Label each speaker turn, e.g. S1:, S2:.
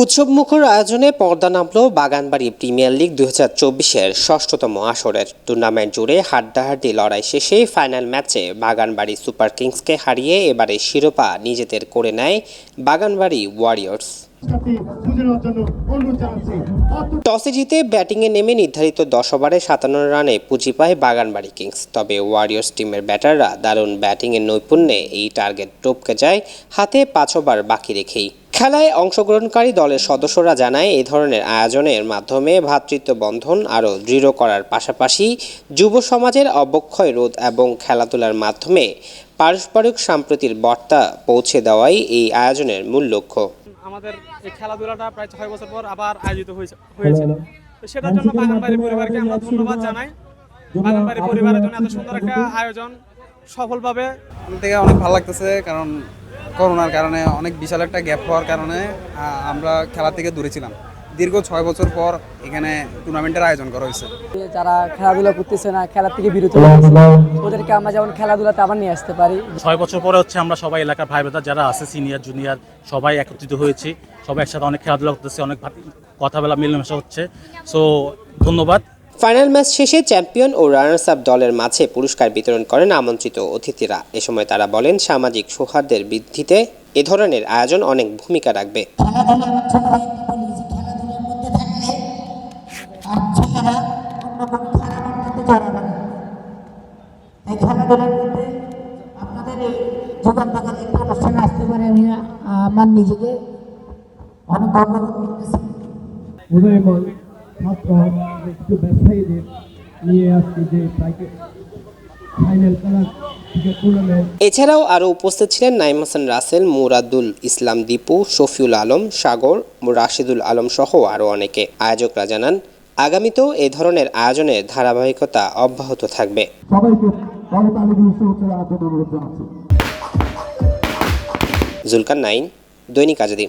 S1: উৎসবমুখর আয়োজনে পর্দা নামল বাগানবাড়ী প্রিমিয়ার লিগ 2024-এর 6তম আসরের। টুর্নামেন্ট জুড়ে হাড্ডাহাড্ডি লড়াই শেষে ফাইনাল ম্যাচে বাগানবাড়ী সুপার কিংসকে হারিয়ে এবারে শিরোপা নিজেদের করে নেয় বাগানবাড়ী ওয়ারিয়র্স। টসে জিতে ব্যাটিংয়ে নেমে নির্ধারিত 10 ওভারে 57 রানে পুঁজি পায় বাগানবাড়ী কিংস। তবে ওয়ারিয়র্স টিমের ব্যাটাররা দারুণ ব্যাটিংয়ের নৈপুণ্যে এই টার্গেট টপকে যায় হাতে 5 ওভার বাকি রেখেই। খেলায় অংশগ্রহণকারী দলের সদস্যরা জানায়, এই ধরনের আয়োজনের মাধ্যমে ভ্রাতৃত্ব বন্ধন আরও দৃঢ় করার পাশাপাশি যুব সমাজের অবক্ষয় রোধ এবং খেলাধুলার মাধ্যমে পারস্পরিক সম্প্রীতির বার্তা পৌঁছে দেওয়াই এই আয়োজনের মূল লক্ষ্য।
S2: আমাদের এই খেলাধুলাটা প্রায় 6 বছর পর আবার আয়োজিত হয়েছে। তো সেটার জন্য বাগানবাড়ী পরিবারকে আমরা ধন্যবাদ জানাই। বাগানবাড়ী পরিবারের জন্য এত সুন্দর একটা আয়োজন সফলভাবে
S3: আমার থেকে অনেক ভালো লাগতেছে, কারণ করোনার কারণে অনেক বিশাল একটা গ্যাপ হওয়ার কারণে আমরা খেলা থেকে দূরে ছিলাম। দীর্ঘ 6 বছর পর এখানে টুর্নামেন্টের আয়োজন করা হয়েছে।
S4: যারা খেলাধুলা করতেছে না, খেলা থেকে বিরত ওদেরকে আমরা যেমন খেলাধুলাতে আবার নিয়ে আসতে পারি।
S5: 6 বছর পরে হচ্ছে আমরা সবাই এলাকার ভাই বোনেরা যারা আছে সিনিয়র জুনিয়র সবাই একত্রিত হয়েছি, সবাই একসাথে অনেক খেলাধুলা করতেছে, অনেক কথা বলা মেলামেশা হচ্ছে। সো ধন্যবাদ।
S1: ফাইনাল ম্যাচ শেষে চ্যাম্পিয়ন ও রানার্স আপ দলের মাঝে পুরস্কার বিতরণ করেন আমন্ত্রিত অতিথিরা। এ সময় তারা বলেন, সামাজিক সৌহার্দ্যের বৃদ্ধিতে এ ধরনের আয়োজন অনেক ভূমিকা রাখবে।
S6: আমার নিজেকে অনেক গর্ব করতেছি। ব্যবসায়ীদের নিয়ে আসছি যে ফাইনাল খেলার
S1: এছাড়াও আরও উপস্থিত ছিলেন নাইম হাসান রাসেল, মুরাদুল ইসলাম দীপু, শফিউল আলম, সাগর, রাশিদুল আলম সহ আরও অনেকে। আয়োজকরা জানান, আগামীতেও এ ধরনের আয়োজনের ধারাবাহিকতা অব্যাহত থাকবে। জুলকার নাইন, দৈনিক আজাদী।